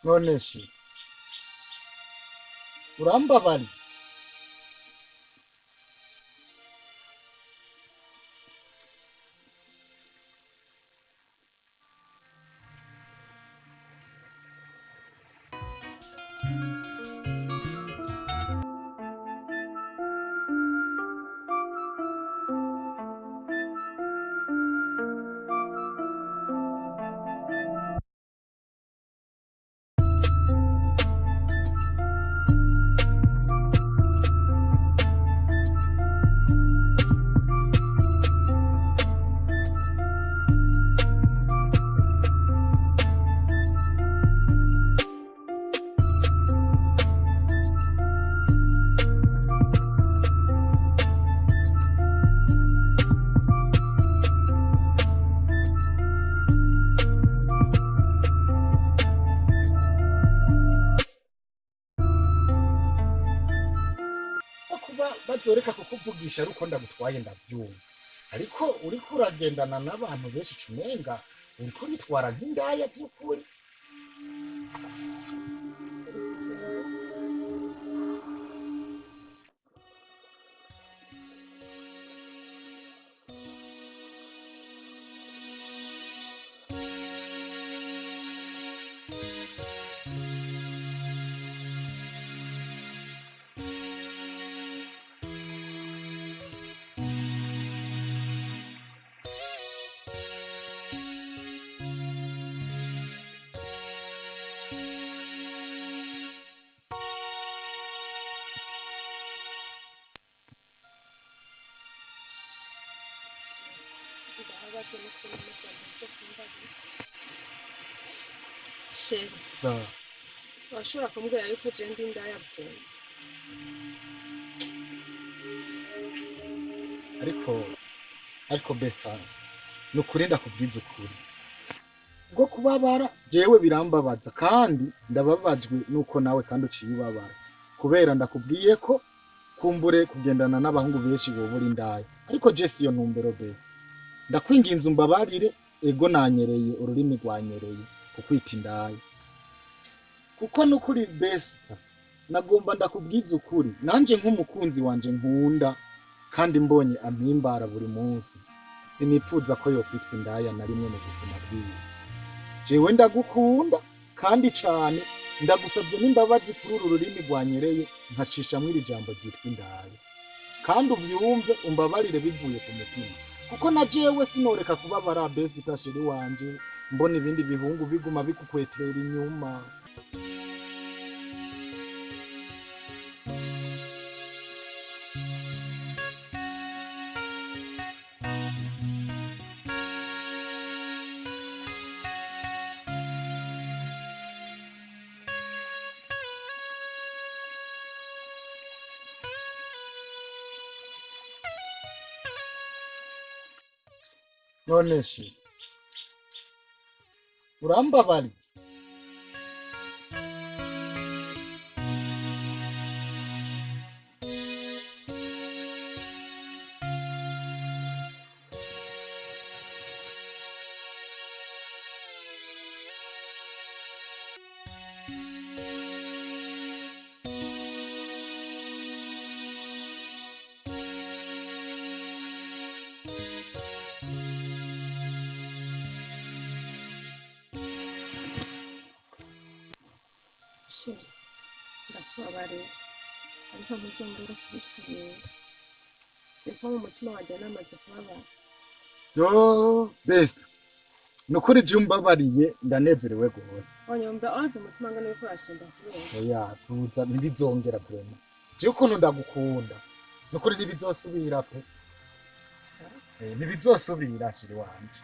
none shi urambabari kuba bazoreka kukuvugisha ari uko ndagutwaye ndavyumva, ariko uriko uragendana n'abantu benshi ucumenga uriko uritwara nk'indaya vy'ukuri. Sheri, Za washobora kumbwira yuko je ndi indaya vyumva? ariko besta nukuri ndakubwiza ukuri bwo kubabara jewe birambabaza kandi ndababajwe nuko nawe kandi uciye ubabara kubera ndakubwiye ko kumbure kugendana n'abahungu benshi bobura indaya, ariko je siyo ntumbero besta. Ndakwinginze umbabarire, ego nanyereye ururimi rwanyereye kukwita indaya, kuko nukuri besta nagomba ndakubwiza ukuri nanje nk'umukunzi wanje nkunda kandi mbonye ampimbara buri munsi sinipfuza ko yokwitwa indaya na rimwe mu buzima bwiwe. Jewe ndagukunda kandi cane ndagusabye n'imbabazi kuri uru rurimi rwanyereye nkashishamwo iri jambo ryitwa indaya, kandi uvyumve umbabarire bivuye ku mutima, kuko na jewe sinoreka kubabara besta sheri wanje mbona ibindi bihungu biguma bikukweterera inyuma. None shi urambabari Sheri, ndakubabarira ariko ntuzongere kubisubira. Je ko mu mutima wanje namaze kubabara. yo besta nukuri je umbabariye ndanezerewe gose. Wanyumva azi umutima ngene yuko urasimba kubera. Oya tuza ntibizongera vrema, je ukuntu ndagukunda nukuri ntibizosubira pe, Sawa. ntibizosubira shiri wanje.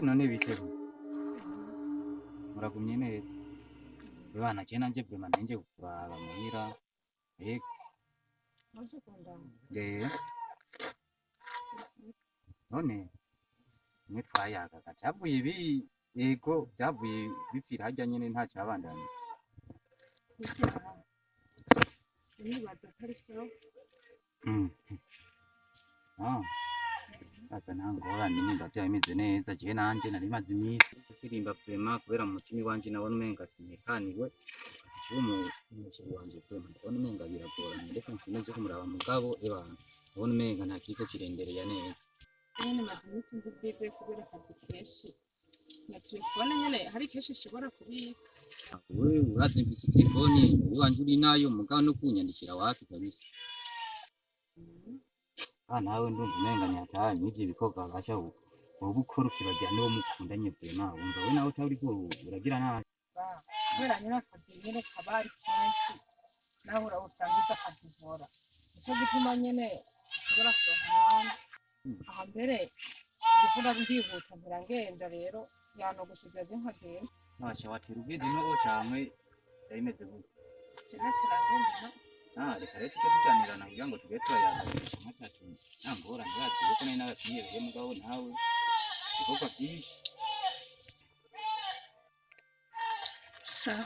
none bitego muragumye neza bana je nanje bwema nanje kuraba muhira yego waje kundana je none mwe twayaga cyavuye ibi yego byavuye bipfira hajya nyene nta cyabandanye kugira nibaza kari sawa ah sasa ntangorane nimba byameze neza je nanje nari maze iminsi sirimba bwema kubera mu mutima wanje nabona umenga sinyekaniwe ati umushyiri wanje bwema ndabona umenga biragoranye reka nsineze kumuraba mugabo ebana ubona umenga nta kiriko kirendereye neza. nyene maze iminsi ndi bize kubera akazi kenshi na telefone nyene hari kenshi ishobora kubika. Wewe urazi mfise telefoni iwanje uri nayo mugabo no kunyandikira wapi kabisa. Nawe ndumva umenga ni hatari n'ivyo bikorwa gasha wowe ukora ukibagira niwo mukundanye vrema wumva we nawe utariko uragira nabi. Kubera nyene akazi nyene kaba ari kenshi nawe usanga uzi akazi nkora nico gituma nyene ushobora kuronka umwanya aha mbere ndiko ndihuta mpera ngenda rero yanogosheje aje nkagenda Washa watera ubwenge no camwe yayimeze gute. jewe turagenda Reka rero tujye tuganirana kugira ngo tugere turayaganisha nkatatu nta ngorane yacu kuko nari nabatumiye mugabo nawe ibikorwa byinshi. sawa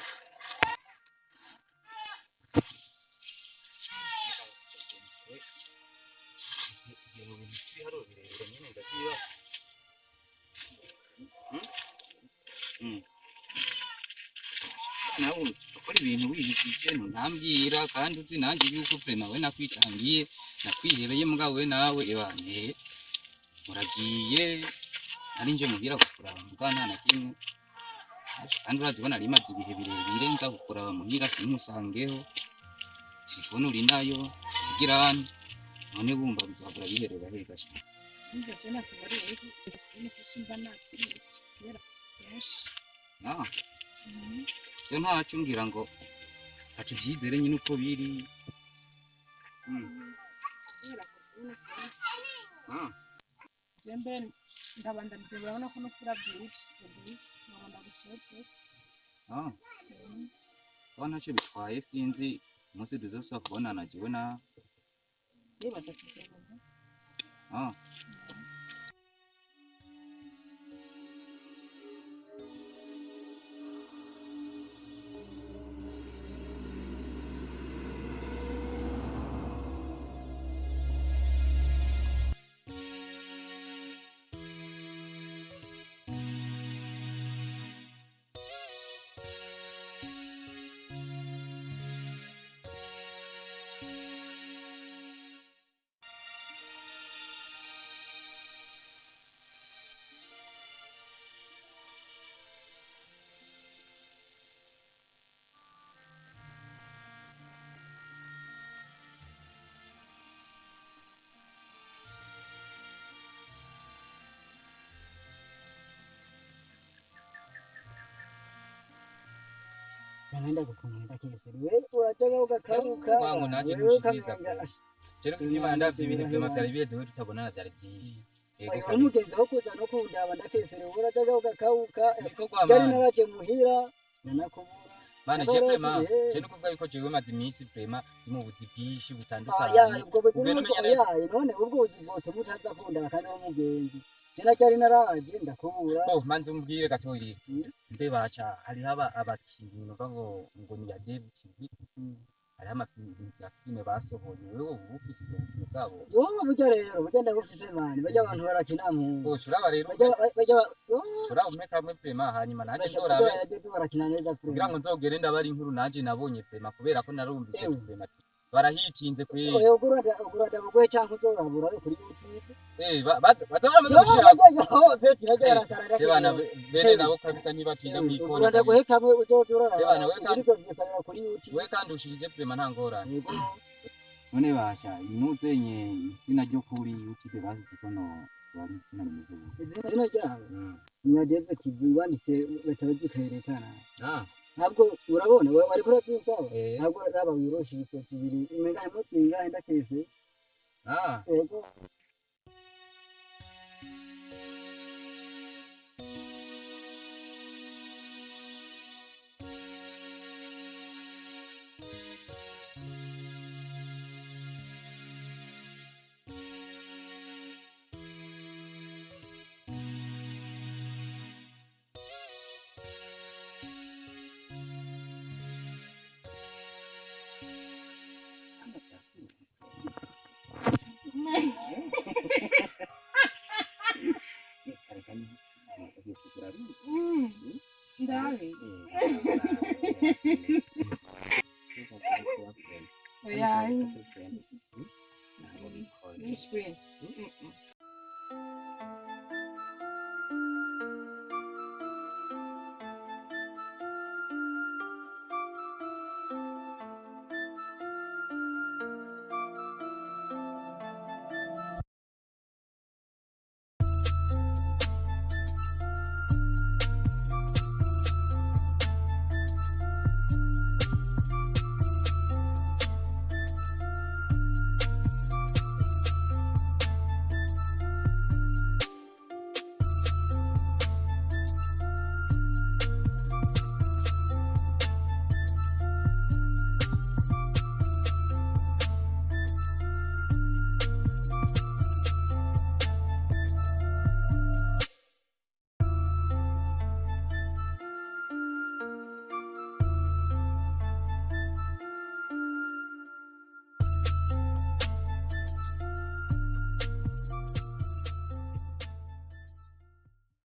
nawe ukora ibintu wihishije ntambwira kandi uzi nanjye yuko vrema we nakwitangiye nakwihereye mugabo we nawe ebane muragiye nari nje muhira gukuraba mugabo nta na kimwe kandi urazi ko nari maze ibihe birebire nza gukuraba muhira simusangeho telefone uri nayo igirane none wumva bizahora biherera he gasha. Nibyo je nakubareye ni kusimba natsinitse kubera kenshi je ntaco ngira ngo aca ivyizere nyine uko biri. je mbere ndabandanije urabona ko no kurabwirije nkabona gusohoke sawa ntacyo bitwaye sinzi umunsi tuzosubira kubonana jewe nawe ndibaza kuzabona Naenda kukumenda kese wewe urajyaga ugakabuka wangu naje ntushikiriza rero kutima ndavye ibihe vyama vyari biheze we tutabonana vyari vyinshi yego umugenzi wo kuza no kundaba ndakesere urajyaga ugakabuka byari naraje muhira nanakubura Bana je prema je no kuvuga yuko jewe maze iminsi prema mu buzi bwishi butandukanye ubwo buzi none ubwo buzi bwote mutaza kundaba kandi wo mugenzi Jena cyari naraje ndakubura manze umbwire gatoyi mbe baca hari haba abakinyi ngo ni ya David TV hari amafilime ya filime basohoye wewe ufise ibintu bwabo burya rero burya ndagufise mani bajya abantu barakina mu uraba rero bajya uraba umeka mwe prema hanyuma naje ndorabe barakina neza kugira ngo nzogere ndabari inkuru naje nabonye prema kubera ko narumvise prema barahitinze kwe ugurada bugwe cyangwa uzorabura kuri YouTube bazabona amaze gushira bana bene nabo kabisa nibatinda mwikora ugurada guhekamwe uzodura bana kuri YouTube we kandi ushirije prema nta ngorane none basha inuzenye izina ryo kuri YouTube bazize ko no bari izina rimeze izina ryawe nya David TV wanditse bacha bazikerekana ntabwo urabona bari kuri twisaba ntabwo raba wiroshye tibiri umenga mutsinga enda kese yego Ndawe. ishwi